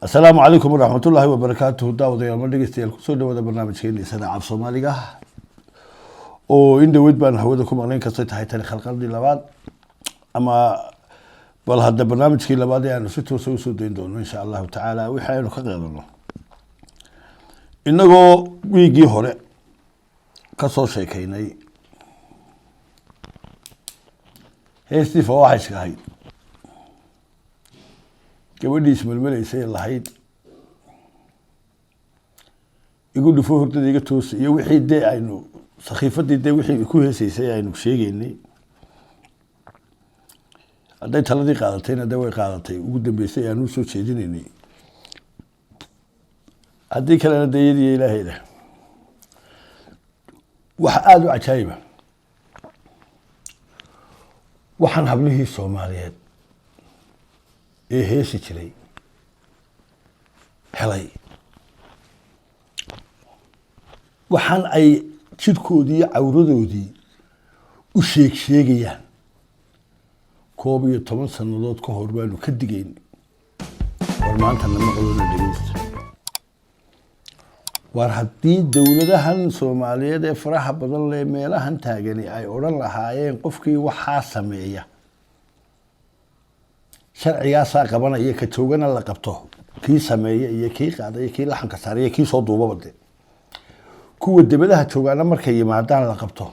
السلام عليكم ورحمة الله وبركاته. داود يا مدرسة الكسور ده برنامج هني سنة عب صومالية وإن دويد بان هودكم علينا كصيت هاي تاريخ القرن لبعض أما بل هذا برنامج كي لبعض يعني ستة وسودين دون إن شاء الله تعالى ويحيونه كغيرنا إنه ويجي هراء كسر شيء كيني هستي فواحش كهاي gabadhii ismalmalaysay lahayd igu dhufo hurdada iga toos iyo wixii dee aynu saxiifadii dee wixii ku heesaysay aynu sheegaynay hadday taladii qaadatayna dee way qaadatay ugu dambeysay aanu soo jeedinaynay haddii kalena dee iyadii ilaahayda wax aada u cajaayiba waxaan hablihii Soomaaliyeed ee heesi jiray helay waxaan ay jidkoodii iyo cawradoodii u sheegayaan 11 sanadood ka hor baanu ka digayn war maanta nama qodona dhageysta war haddii dawladahan Soomaaliyeed ee faraha badan leh meelahan taagani ay oran lahaayeen qofkii waxaa sameeya sharcigaas qabanaya ka toogana la qabto kii sameeyay iyo kii qaaday kii la xanka saaray kii soo duubaba kuwa dibadaha toogana markay yimaadaan la qabto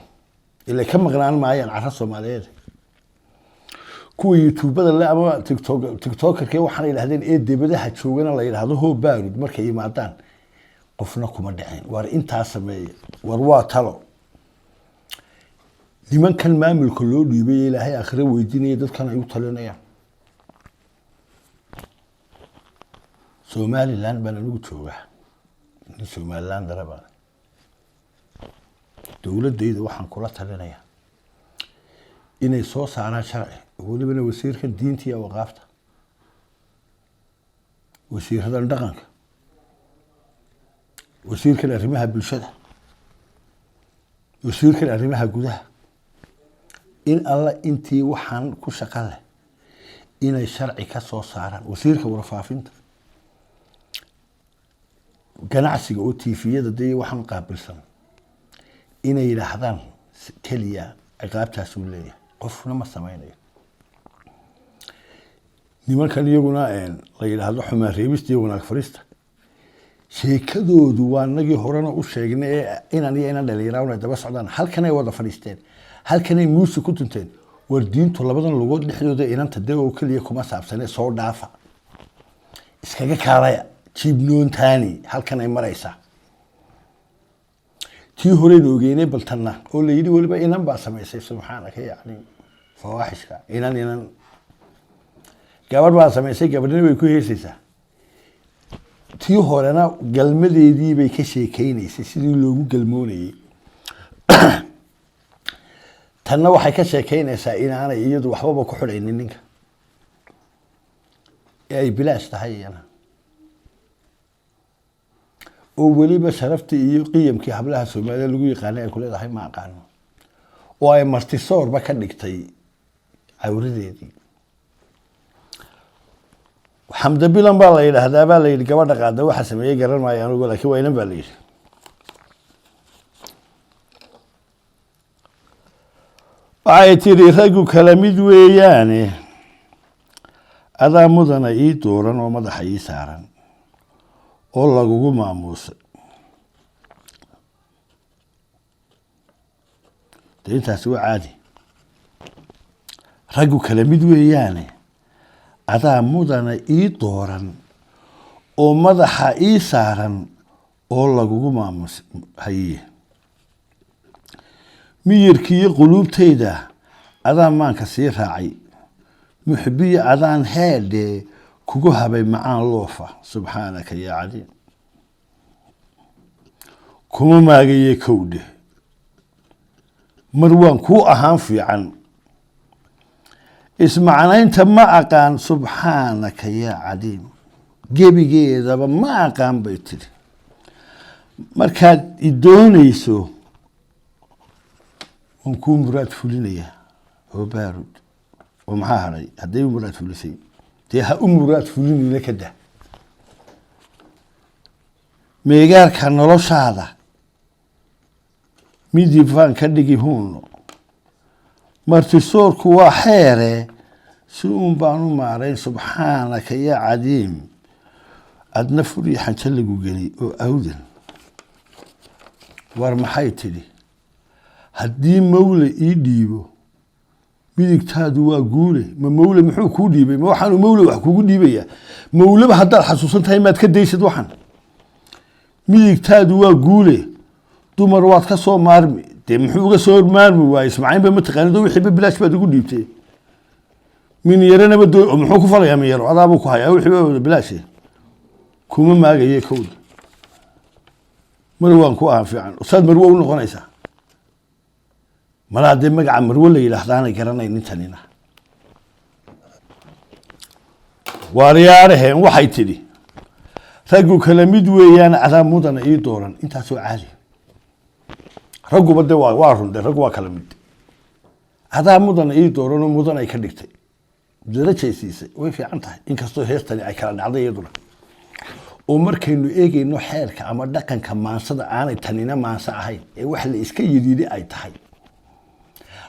ilaa ka maqnaan maayaan carra Soomaaliyeed kuwa YouTubada la ama TikTokerkee waxaan ilaahdeen ee dibadaha joogana la yiraahdo hoo baarud markay yimaadaan qofna kuma dhicin war inta sameeyay war waa talo nimankan maamulka loo dhiibay ilaahay aakhira weydiinay dadkan ay u talinayaan Somaliland bana lagu jooga Somaliland daraba dawladdeedu waxaan kula talinayaa inay soo saaraan sharci waliba wasiirka diinta iyo waqaafta wasiirada dhaqanka wasiirka arrimaha bulshada wasiirka arrimaha gudaha in alla intii waxaan ku shaqale inay sharci ka soo saaraan wasiirka warfaafinta ganacsiga oo TV-yada day waxaan qaabilsan inay yiraahdaan kaliya ciqaabtaas uu leeyahay qofna ma sameeyo nimankan iyaguna la yiraahdo xumaan reebistii wanaag farista sheekadoodu waa nagii horena u sheegnay inaan dhalinyarada daba socdaan halkan ay wada fadhiisteen halkan ay muusik ku tunteen war diintu labadan lugood dhexdooda inanta dee oo kaliya kuma saabsanay soo dhaafa iskaga kaalaya jibnoon taani halkan ay maraysaa tii hore ogeynay baltana oo la yiri waliba inan baa sameysay subxaanaka yaani fawaaxishka inan gabar baa sameysay gabadhina way ku heesaysaa tii horena galmadeedii bay ka sheekeynaysay sidii loogu galmoonayay tanna waxay ka sheekeynaysaa inaanay iyadu waxba ku xidhaynin ninka ay bilaash tahay iyana oo waliba sharafti iyo qiyamkii hablaha Soomaaliyeed lagu yaqaanay ay ku leedahay ma aqaan oo ay martisoorba ka dhigtay awradeedii xamda bilan baa la yiraahdaa baa la yiri gabadha qaada waxa sameeyay garan maayo anigu laakiin waa inan baa la yiri ay tiri ragu kala mid weeyaane adaa mudana ii dooran oo madaxa ii saaran oo lagugu maamuusay deyntaasi waa caadi ragu kala mid weeyaane adaa mudana ii dooran oo madaxa ii saaran oo lagugu maamuusay haye miyirkii qulubtayda adaa maanka sii raacay muxbiya adaan heedhe kugu habay macaan loofa subxaanaka yaa caliim kuma maagaye kowdhe mar waan kuu ahaan fiican ismacnaynta ma aqaan subxaanaka yaa caliim gebigeedaba ma aqaan bay tiri markaad i doonayso waan kuu muraad fulinayaa oo baarud ومحاها هذي مرات فلسي تيها مرات فلين لك ده meegaarka noloshaada midibaan ka dhigi huuno martisoorku waa xeere si uun baan u maarayn subxaanaka yaa cadiim adna furi xanja lagu geli oo awdan war maxay tidhi haddii mawle ii dhiibo midigtaadu waa guule ma mawle muxuu kuu dhiibay ma waxaanu mawle wax kugu dhiibayaa mawleba haddaad xasuusan tahay maad ka daysid waxan midigtaadu waa guule dumar waad ka soo maarmi dee muxuu uga soo maarmi waaye ismaaciin ba mataqaanid wixiiba bilaash baad ugu dhiibtay min yaranaba muxuu ku falayaa min yaro adaabuu ku hayaa wixiiba bilaash kuma maagaye kowda mar waan ku ahaan fiican ustaad marwo u noqonaysaa malaa dee magaca marwo la yidhaahdaanay garanayn intanina waaryaaraheen waxay tidhi raggu kala mid weeyaan adaa mudana ii dooran intaasoo caadi ragguba de waa run de raggu waa kala mid adaa mudana ii dooranoo mudan ay ka dhigtay darajay siisay way fiican tahay inkastoo heestani ay kala dhacday iyaduna oo markaynu eegayno xeerka ama dhaqanka maansada aanay tanina maanso ahayn ee wax la iska yidhiidhi ay tahay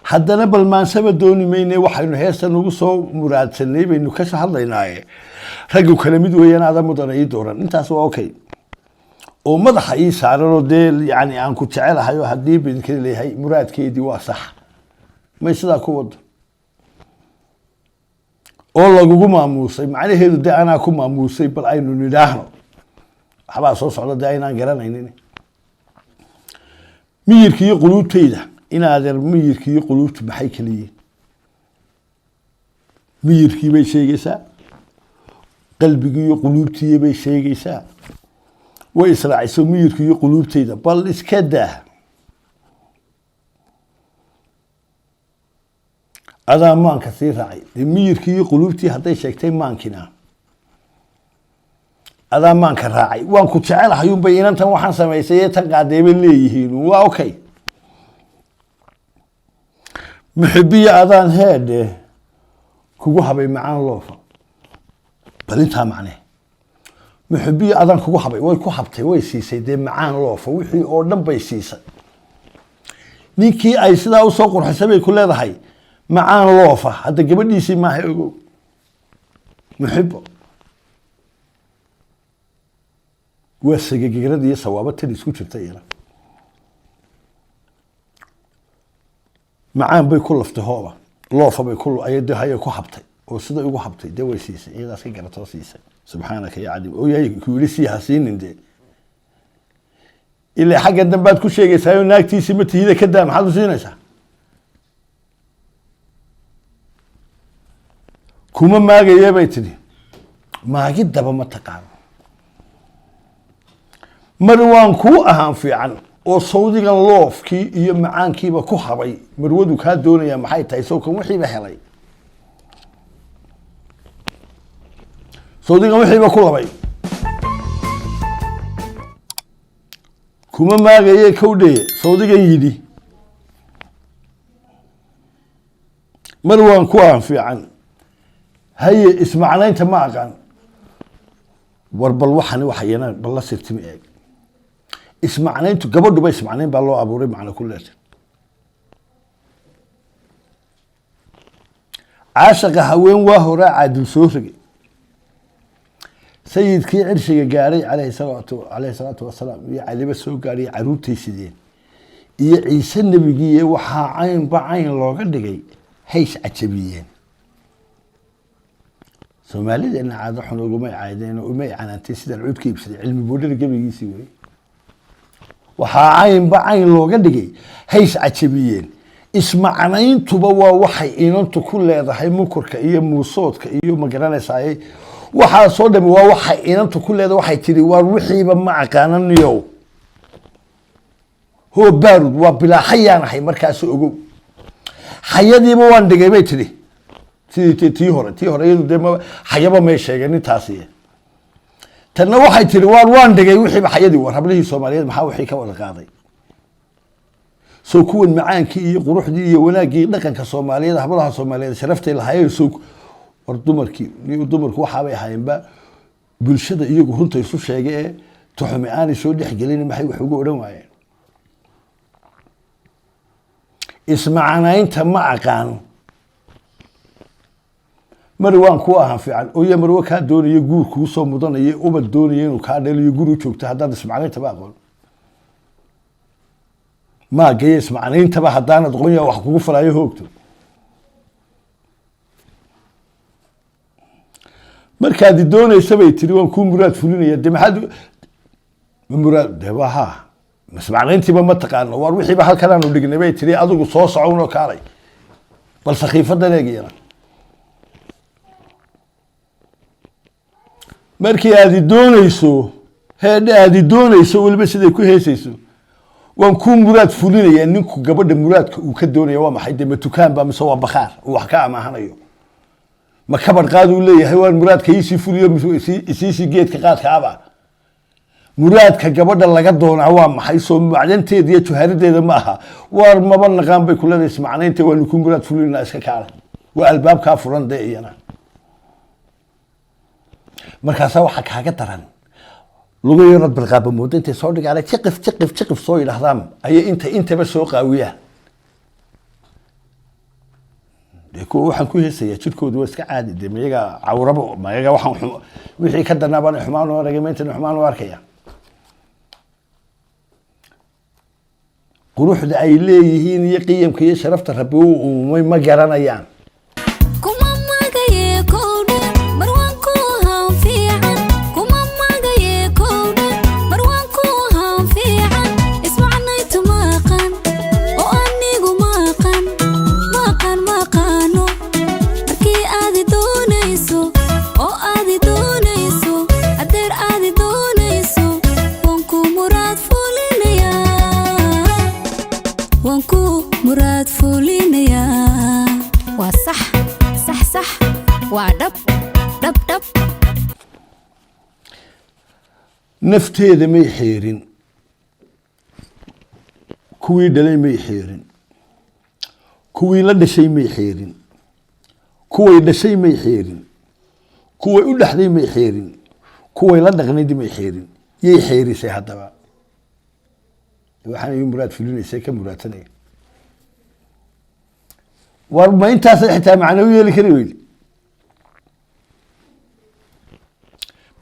haddana bal maansaba dooni mayne waxaynu heestan ugu soo muraadsanay baynu ka hadlaynaaye raggu kala mid weeyaan adaa mudana ii dooran intaas waa okay oo madaxa ii saaranoo dee yani aan ku jecelahay oo haddii bidinka leeyahay muraadkeedii waa sax may sidaa ku wado oo lagugu maamuusay macnaheedu dee anaa ku maamuusay bal aynu nidhaahno waxbaa soo socda dee aynaan garanaynin miyirka iyo quluubtayda inaadeer miyirka iyo quluubtu maxay kala yihiin miyirkii bay sheegaysaa qalbigii iyo quluubtii bay sheegaysaa way israaciso miyirka iyo quluubtayda bal iska daa adaa maanka sii raacay dee miyirkii iyo quluubtii hadday sheegtay maankina adaa maanka raacay waan ku jecelahay unbay inantan waxaan samaysay ee tan qaadeebay leeyihiin waa okay muxibiya adaan heedhe kugu habay macaan loofa bal intaa macnee muxibiya adaan kugu habay way ku habtay way siisay dee macaan loofa wixii oo dhan bay siisay ninkii ay sidaa usoo qurxisay bay ku leedahay macaan loofa hadda gabadhiisii maaha ogow muxibo waa sagagegrada iyo sawaabo tan isku jirta iyana macaan bay ku laftay hooba loofa bay ayade haya ku habtay oo siday ugu habtay dee way siisay iyadaas ka garatoo siisay subxaanaka ya cadiim oo yahay ku yidhi sii hasiinin dee ilaa xagga dambaad ku sheegaysaa oo naagtiisii ma tihida ka daa maxaad u siinaysaa kuma maagayee bay tidhi maagidaba ma taqaano mar waan kuu ahaan fiican oo sawdigan loofkii iyo macaankiiba ku habay marwadu kaa doonayaa maxay tahay sawkan wixiiba helay sawdigan wixiiba ku labay kuma maagayee kowdheye sawdigan yidhi mar waan ku ahaan fiican haye ismacnaynta ma aqaan war bal waxani waxayana bal la sirtimi eeg ismacnayntu gabadhuba ismacnayn baa loo abuuray macna ku leedahay caashaqa haween waa horaa caadil soo rogay sayidkii cirshiga gaadhay calayhi salaatu wasalaam iyo caliba soo gaadhay caruurtay sideen iyo ciise nebigii waxaa caynba cayn looga dhigay hays cajabiyeen soomaalideenna caado xun ugumay caadeen oo umay canaantay sidaan cudka iibsaday cilmi boodhada gabaygiisii wey waxaa caynba cayn looga dhigay hays cajabiyeen ismacnayntuba waa waxay inantu ku leedahay mukurka iyo muusoodka iyo magaranaysaay waxaa soo dhami waa waxay inantu ku leedahay waxay tiri waar wixiiba ma aqaananiyow hoo baarud waa bilaa xayaan ahay markaas ogow xayadiiba waan dhigay bay tiri sidii tii hore iyadu dee xayaba may sheegeen intaasi tanna waxay tiri waan dhigay wixiiba xayadii war hablihii soomaaliyeed maxaa wixii ka wada qaaday soo kuwan macaankii iyo quruxdii iyo wanaaggii dhaqanka soomaaliyeed hablaha soomaaliyeed sharaftay lahaayeen soo war dumarku waxaabay ahaayeenba bulshada iyagu runta isu sheegay ee تحمي أنا شو دي حجليني ما حيو حقوق رواية اسمعنا أنت ما أقانو مروان كواها فعل ويا مروان كان دوني يقول كوسو مدن يقوم دوني وكان يقول وشوكت هذا اسمعنا أنت بقول ما جاي اسمعنا أنت بقى هدانا تقولي وحقوق فلاي هوكتو markaad doonayso bay tiri waan ku muraad fulinaya de maxaad muraad de waxa mas'uuliyiintiba ma taqaano war wixii ba halkan aanu dhignay bay tiri adigu soo socono kaalay bal saxiifada leegayna markii aad doonayso aad doonayso waliba siday ku heesayso waan ku muraad fulinaya ninku gabadha muraadka uu ka doonaya waa maxay de matukaan ba mise waa bakhaar wax ka amaahanayo ما كبر قادوا لي حيوان مراد كيسي فوليو سيسي جيت كقاد كعبة مراد كجبر الله قدون عوام حيث بعدين تيجي تهرد هذا معها وما بنا قام بكل هذا اسمعنا أنت ونكون مراد فوليو الناس كعبة والباب كافران ده أنا مركز واحد حاجة ترى لو يرد بالغابة مود أنت صورك على تقف صوي الأحرام أي أنت بس سوق قوية كو waxaan ku heesaya jirkoodu waa iska caadi demiga cawrabo mayaga waxaan wixii ka danaaban xumaan oo ragaymeynta xumaan oo arkaya quruxda ay leeyihiin iyo qiyamka iyo sharafta rabbi uu ma garanayaan مراد فولينيا وصح صح صح ودب دب دب نفتيذ ما يحيرين كوي دلي ما يحيرين كوي لدى شيء ما يحيرين كوي لدى شيء ما يحيرين كوي أول حدي ما يحيرين كوي لدى غنيدي ما يحيرين يحيري سي هذا بقى وحنا يوم مراد فولينيا سي كم مراد ثاني وما أنت حتى معنوية لكريويل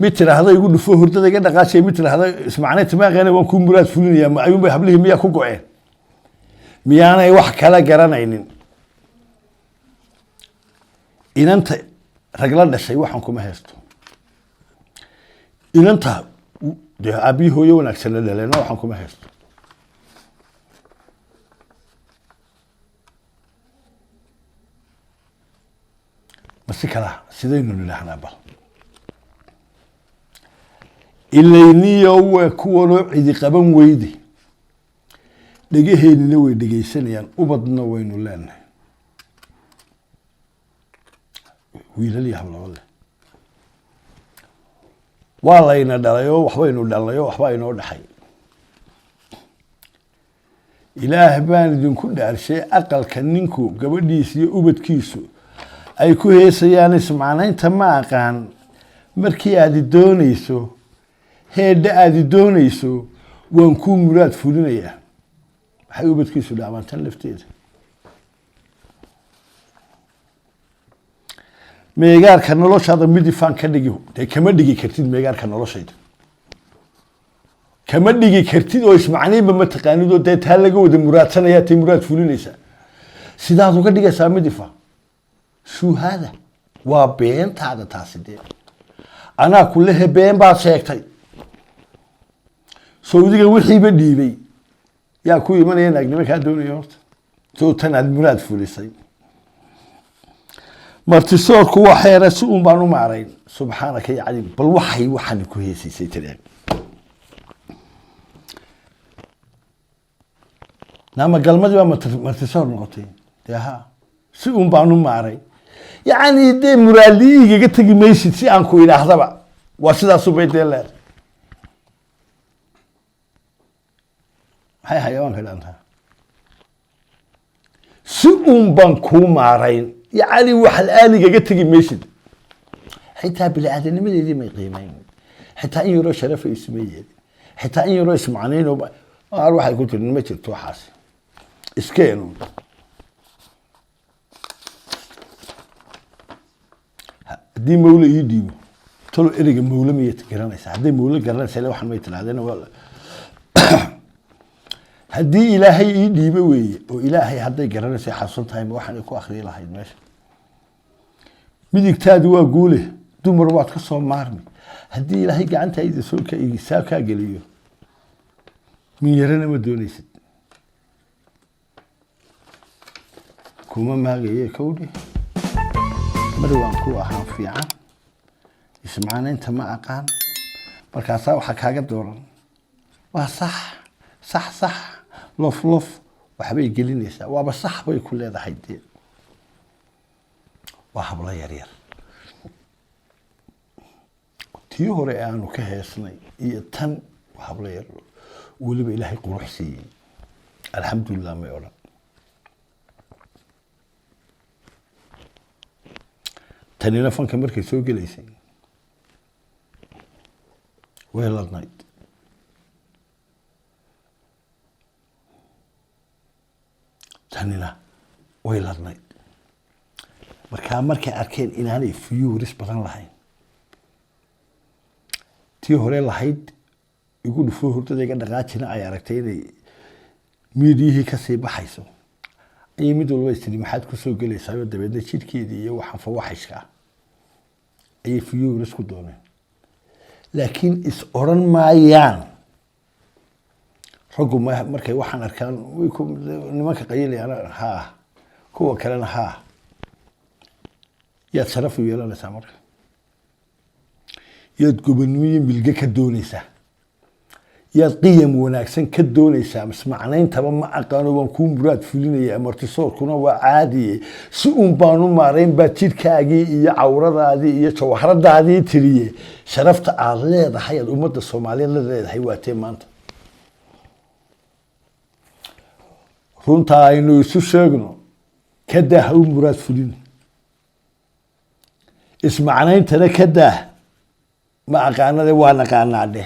مثل هذا يقول فوق هرتة كده قاسي مثل هذا اسمعنا تماغ أنا وأكون مراد فلني ما يوم بحبله مياه كوكوعين ميانا يوح كلا جرانا إن أنت رجلنا الشيء وحنكم هستو إن أنت ده أبي هو يونك سنة لنا وحنكم هستو بس كلا سيدنا لله بل إليني هو كونه عدي قبن ويدي دقيهين نوي دقي سنيان وبضنا وينو لنا ويلا لي حول والله والله يندليو وحوينو دليو وحوينو دحي إله بان دون كل شيء أقل كننكو قبديسي وبدكيسو ay ku heesayaan ismacnaynta ma aqaan markii aad doonayso heedda aad doonayso waan ku muraad fulinayaa waxay u badkiisu dhaamantan lafteeda meegaarka noloshaada midifaan ka dhigi de kama dhigi kartid meegaarka noloshayda kama dhigi kartid oo ismacnaynba ma taqaanid oo taa laga wada muraadsanaya tii muraad fulinaysa sidaad uga dhigaysaa midifaan شو هذا؟ وبين هذا تاسدي أنا كله بين باشيكتي سعودي وحي بديبي يا كوي من هناك ما كان دوني يورت تو تنا المراد فلسطين مرتسور كوا حيرة سوء بانو معرين سبحانك يا عليم بالوحي وحن كويسي سيتريك نعم قلمي ما مرتسور نقطين ياها سوء بانو معرين يعني دي مرادي قلت لي ماشي سي انكو الى حسبا واسدا سوبيت الله هاي حيوان كده انت سوم بانكو مارين يعني واحد الان قلت لي ماشي حتى بالعاده ما ما قيمين حتى ان يرو شرف اسميه حتى إن رئيس معنين أروح يقول إنه ما تبتو حاس إسكانو دي مولى يديو تلو إرجع مولى ميت كرنا سعدي مولى كرنا سلا واحد ميت العدنا ولا هدي إلهي يديو وإلهي هدي كرنا سي حصلتها واحد يكون آخر إلهي ماشي ميدك تادو أقوله دمر وقت كسر مارمي هدي إلهي قعنت أيدي سوكا يساكا قليو من يرنا ما دونيست كوما ما جاي كودي مروان كوا حان في عام يسمعنا أنت ما أقان بركاسا وحكاجة دوران وصح صح صح لف لف وحبي يقولين يسا وبصح بي كل هذا حيدين وحبلا يرير تيهوري أنو كهيسني يتن وحبلا يرير ولي بإلهي قروح سي الحمد لله ما يقول تاني نفن كمركي سوق ليسي ويلا النايت تانينا ويلا النايت markay arkeen inaanay fiyuuris badan lahayn tii hore lahayd igu dhufo hurdadayga dhaqaajina ay aragtay inay miidiyihii ka sii baxayso ay mid walba istiri maxaad ku soo galaysaa dabeedna jidhkeedii iyo waxaan fawaxishka ay fiyuuris ku dooneen laakiin is oran maayaan raggu markay waxaan arkaan nimanka qayilayaan ha kuwa kalena ha يا تصرفوا يلا لسامر يا تقبلني ملقى كدونيسا يا قيم وناكسن كدونيسا بس معنين تبا ما أقانو ونكون براد فلين يا مرتصور كنا وعادي سؤون بانو مارين باتير كاجي يا عورة هذه يا شوهرة هذه تريه شرفت على هذا حياة الأمة الصومالية اللي حيواتين مانت runta aynu isu sheegno ka dah u muraad fulin ismacnayntana ka dah ma aqaanade waa naqaanaade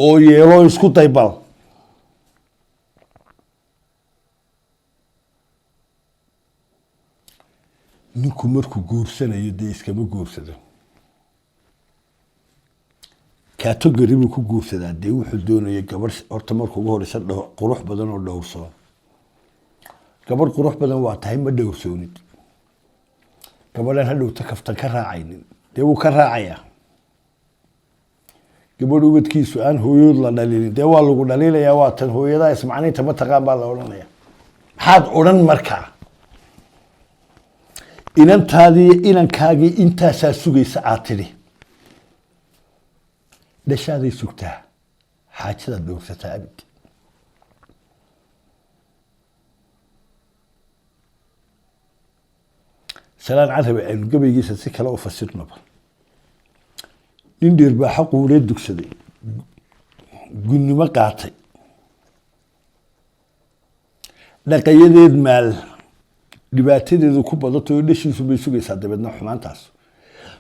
oo yeelo isku daybal ninku markuu guursanayo dee iskama guursado category buu ku guursadaa dee wuxuu doonaya gabar horta markuu ugu horeysa qurux badan oo dhowrsoon gabar qurux badan waa tahay ma dhowrsoonid gabadhan hadhowta kaftan ka raacaynin dee wuu ka raacayaa gabadh ubadkiisu aan hooyood la dhalinin dee waa lagu dhaliilayaa waa tan hooyadaa ismacnaynta ma taqaan baa la odhanaya maxaad odhan markaa inantaadii inankaagii intaasaa sugaysa aad tidhi dhashaaday sugtaa xaajadaad dhowrsataa abid salaan carabi aynu gabaygiisa si kale u fasirnaba nin dheer baa xaquulee dugsaday gunnimo qaatay dhaqayadeed maal dhibaatadeedu ku badato oo dhashiisu bay sugaysaa dabeedna xumaantaas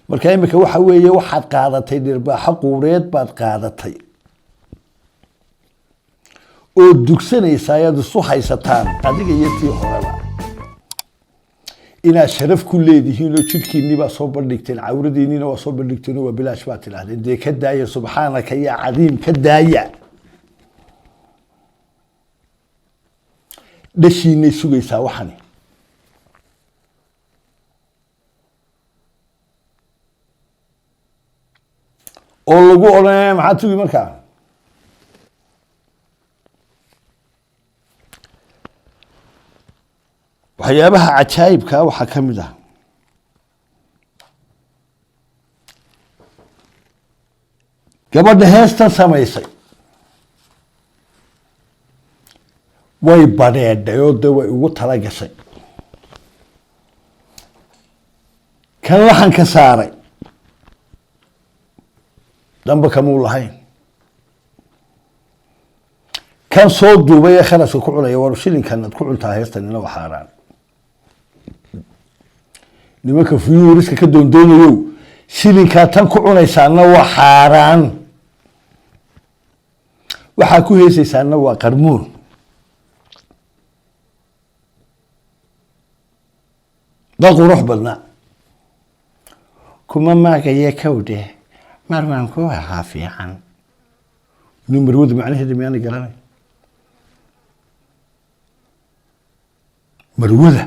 marka imika waxa weeye waxaad qaadatay dhirbaaxo quureed baad qaadatay oo dugsanaysaa ayaad isu haysataan adiga iyo tii horeba inaad sharaf ku leedihiin oo jidhkiinni baa soo bandhigteen cawradiinnina waa soo bandhigteen oo waa bilaash baad tidhaahdeen dee ka daaya subxaanaka yaa cadiim ka daaya dhashiinay sugaysaa waxani oo lagu odhanaya maxaad sugi markaa waxyaabaha cajaa'ibka waxaa ka mid ah gabadha heestan samaysay way badheedhay oo dee way ugu tala gashay kan laxanka saaray damba kamuu lahayn kan soo duubay ee kharashka ku cunaya war shilinkan aad ku cuntaa heestan ina waxaaraan nimanka fiyuuriska ka doondoonayo shilinkaa tan ku cunaysaana waa xaaraan waxaa ku heesaysaana waa qarmuun da qurux badnaa kuma maagaya kawdhe marmaan ku ahaa fiican nin marwada macnaheeda miyaana garanay marwada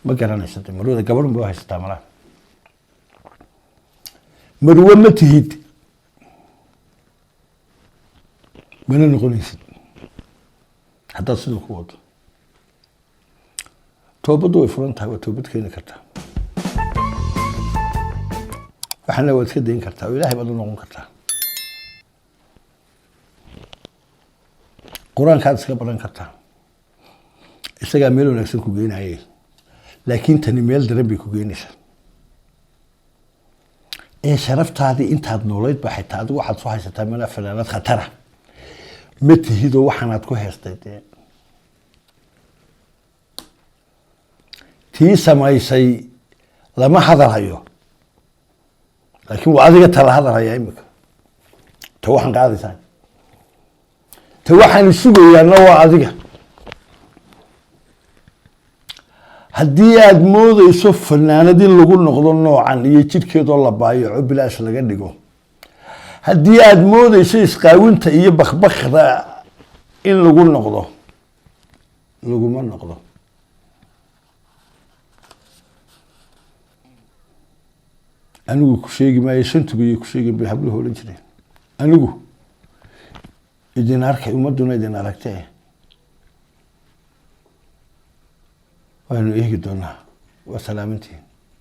ma garanaysa marwada gabadhan baa haysataa malaha marwo ma tihid mana noqonaysid haddaad sida ku wado toobaddu way furan tahay waa toobad keeni kartaa waxaana waad iska dayn kartaa oo ilaahay baad u noqon kartaa qur-aankaad iska baran kartaa isagaa meel wanaagsan ku geenayay laakiin tani meel daran bay ku geenaysaa ee sharaftaadii intaad noolayd ba xitaa adigu waxaad soo haysataa meel fanaanad khatara ma tihidoo waxaanaad ku heestay dee tii samaysay lama hadalhayo laakiin waa adiga tala hadalhaya imika ta waxaan qaadaysaa ta waxaan sugayaana waa adiga haddii aad moodayso fanaanad in lagu noqdo noocan iyo jidhkeedoo la baayaco bilaash laga dhigo haddii aad moodayso isqaawinta iyo bakbakda in lagu noqdo laguma noqdo anigu ku sheegi maayo shantugiyo ku sheegin bay habluhu odhan jireen anigu idin arkay ummadduna idin aragtee waanu eegi doonaa waa salaamintiin